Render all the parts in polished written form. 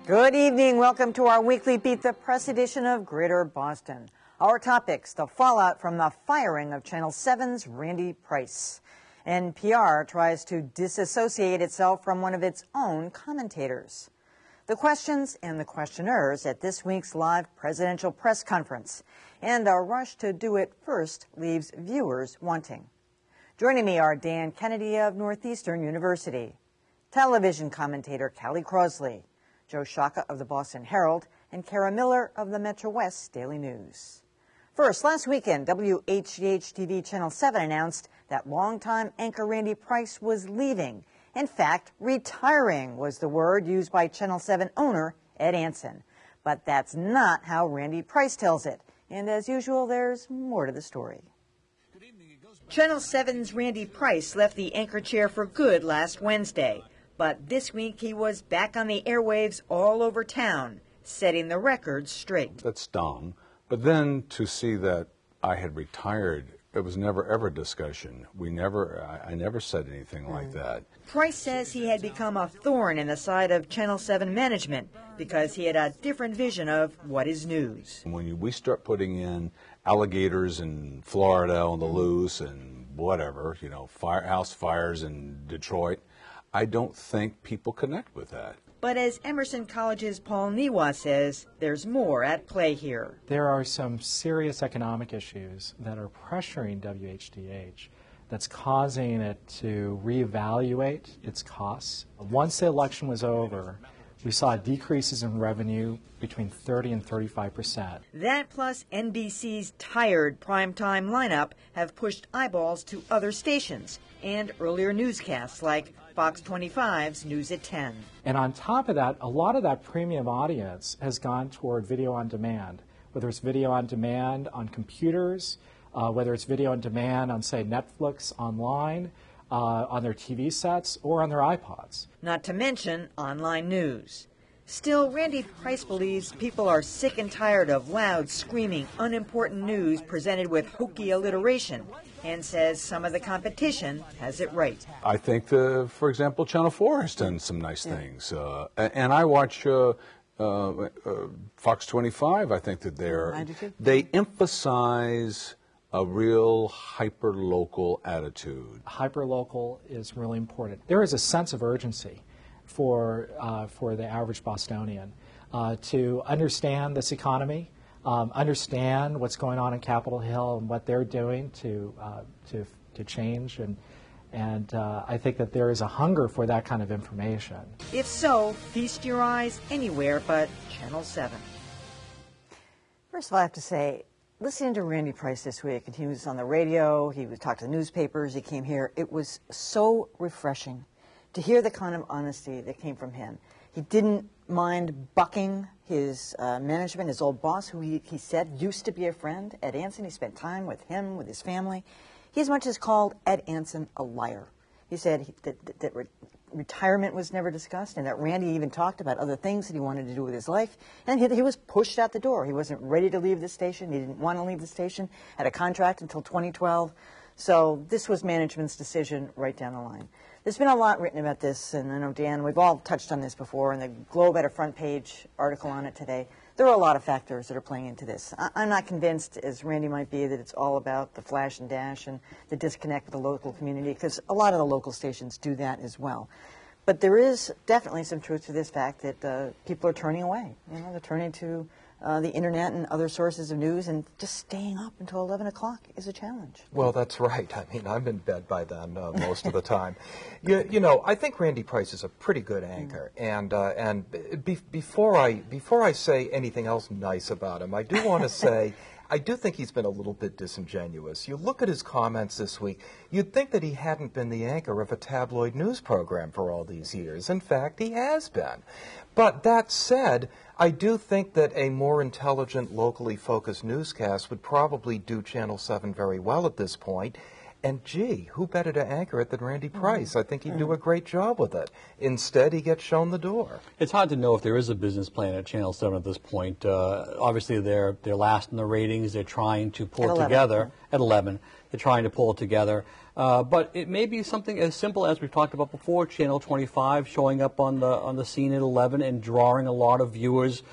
Good evening. Welcome to our weekly Beat the Press edition of Greater Boston. Our topics, the fallout from the firing of Channel 7's Randy Price. NPR tries to disassociate itself from one of its own commentators. The questions and the questioners at this week's live presidential press conference. And a rush to do it first leaves viewers wanting. Joining me are Dan Kennedy of Northeastern University, television commentator Callie Crosley, Joe Shaka of the Boston Herald, and Kara Miller of the Metro West Daily News. First, last weekend, WHDH TV Channel 7 announced that longtime anchor Randy Price was leaving. In fact, retiring was the word used by Channel 7 owner Ed Anson. But that's not how Randy Price tells it. And as usual, there's more to the story. Channel 7's Randy Price left the anchor chair for good last Wednesday. But this week he was back on the airwaves all over town, setting the record straight. That stung. But then to see that I had retired, it was never ever discussion. I never said anything like that. Price says he had become a thorn in the side of Channel 7 management because he had a different vision of what is news. When we start putting in alligators in Florida on the loose and whatever, house fires in Detroit, I don't think people connect with that. But as Emerson College's Paul Niwa says, there's more at play here. There are some serious economic issues that are pressuring WHDH that's causing it to reevaluate its costs. Once the election was over, we saw decreases in revenue between 30 and 35%. That plus NBC's tired primetime lineup have pushed eyeballs to other stations and earlier newscasts like Fox 25's News at 10. And on top of that, a lot of that premium audience has gone toward video on demand, whether it's video on demand on computers, whether it's video on demand on, say, Netflix online, on their TV sets, or on their iPods. Not to mention online news. Still, Randy Price believes people are sick and tired of loud, screaming, unimportant news presented with hokey alliteration, and says some of the competition has it right. I think, for example, Channel 4 has done some nice things. And I watch Fox 25. I think that they emphasize a real hyper-local attitude. Hyper-local is really important. There is a sense of urgency for the average Bostonian to understand this economy, understand what's going on in Capitol Hill and what they're doing to change, and I think that there is a hunger for that kind of information. If so, feast your eyes anywhere but Channel 7. First of all, I have to say, listening to Randy Price this week, and he was on the radio, he would talk to the newspapers, he came here, it was so refreshing to hear the kind of honesty that came from him. He didn't mind bucking his management, his old boss, who he said used to be a friend, Ed Anson. He spent time with him, with his family. He as much as called Ed Anson a liar. He said that retirement was never discussed, and that Randy even talked about other things that he wanted to do with his life, and he was pushed out the door. He wasn't ready to leave the station. He didn't want to leave the station, had a contract until 2012. So this was management's decision right down the line. There's been a lot written about this, and I know, Dan, we've all touched on this before, and the Globe had a front page article on it today. There are a lot of factors that are playing into this. I'm not convinced, as Randy might be, that it's all about the flash and dash and the disconnect with the local community, because a lot of the local stations do that as well. But there is definitely some truth to this fact that people are turning away. They're turning to the internet and other sources of news, and just staying up until 11 o'clock is a challenge. Well, that's right. I mean, I'm in bed by then most of the time. I think Randy Price is a pretty good anchor, and before I say anything else nice about him, I do want to say I do think he's been a little bit disingenuous. You look at his comments this week, you'd think that he hadn't been the anchor of a tabloid news program for all these years. In fact, he has been. But that said, I do think that a more intelligent, locally focused newscast would probably do Channel 7 very well at this point. And gee, who better to anchor it than Randy Price? I think he'd do a great job with it. Instead, he gets shown the door. It's hard to know if there is a business plan at Channel 7 at this point. Obviously, they're last in the ratings. They're trying to pull it together at 11. They're trying to pull it together. But it may be something as simple as we've talked about before, Channel 25 showing up on the scene at 11 and drawing a lot of viewers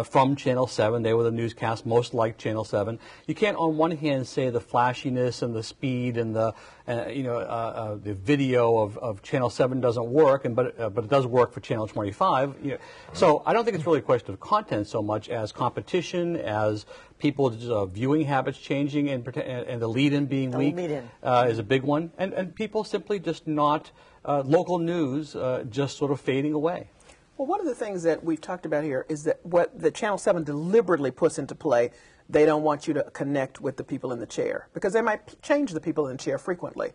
from Channel 7. They were the newscast most like Channel 7. You can't, on one hand, say the flashiness and the speed and the video of Channel 7 doesn't work, but it does work for Channel 25. So I don't think it's really a question of content so much as competition, as people's viewing habits changing, and the lead-in being weak is a big one, and people simply just not local news just sort of fading away. Well, one of the things that we've talked about here is that what the Channel 7 deliberately puts into play, they don't want you to connect with the people in the chair, because they might change the people in the chair frequently,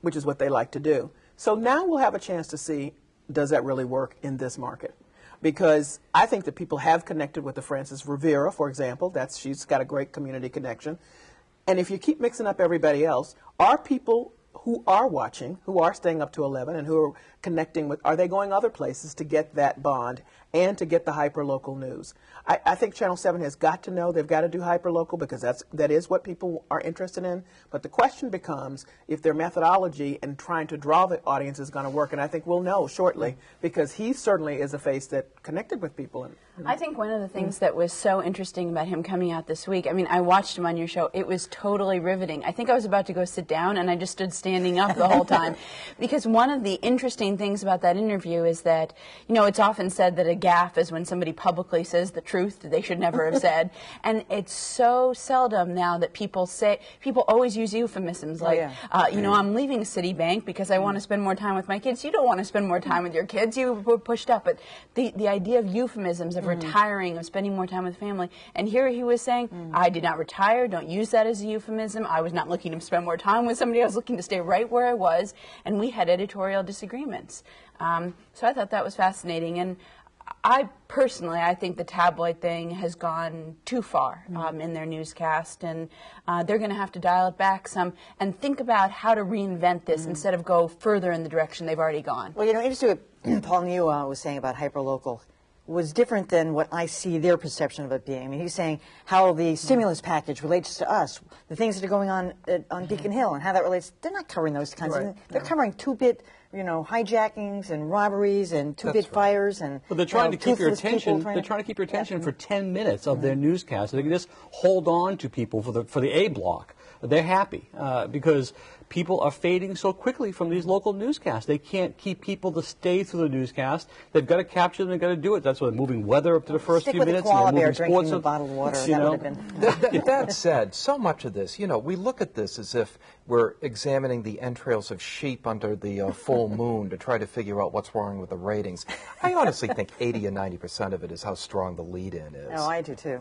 which is what they like to do. So now we'll have a chance to see, does that really work in this market? Because I think that people have connected with the Frances Rivera, for example. She's got a great community connection. And if you keep mixing up everybody else, are people who are watching, who are staying up to 11 and who are connecting with, are they going other places to get that bond and to get the hyper-local news? I think Channel 7 has got to know they've got to do hyper-local, because that is what people are interested in. But the question becomes if their methodology and trying to draw the audience is going to work. And I think we'll know shortly, because he certainly is a face that connected with people. I think one of the things that was so interesting about him coming out this week, I mean, I watched him on your show. It was totally riveting. I think I was about to go sit down, and I just stood standing up the whole time. Because one of the interesting things about that interview is that, it's often said that a gaffe is when somebody publicly says the truth that they should never have said. And it's so seldom now that people always use euphemisms like, I'm leaving Citibank because I want to spend more time with my kids. You don't want to spend more time with your kids. You were pushed up. But the idea of euphemisms, of retiring, of spending more time with family. And here he was saying, I did not retire. Don't use that as a euphemism. I was not looking to spend more time with somebody. I was looking to stay right where I was. And we had editorial disagreements. So I thought that was fascinating. And I think the tabloid thing has gone too far in their newscast, and they're going to have to dial it back some and think about how to reinvent this instead of go further in the direction they've already gone. Well, interesting what Paul New was saying about hyperlocal was different than what I see their perception of it being. I mean, he's saying how the stimulus package relates to us, the things that are going on Beacon Hill, and how that relates. They're not covering those kinds of things. They're covering two-bit, hijackings and robberies and two-bit fires and. But they're trying to keep your attention. They're trying to keep your attention for 10 minutes of their newscast. They can just hold on to people for the A block. They're happy because people are fading so quickly from these local newscasts. They can't keep people to stay through the newscast. They've got to capture them. They've got to do it. That's why they're moving weather up to the first few minutes. And they're moving sports up. Bottled water. That said, so much of this, we look at this as if we're examining the entrails of sheep under the full moon to try to figure out what's wrong with the ratings. I honestly think 80 and 90% of it is how strong the lead-in is. Oh, I do too.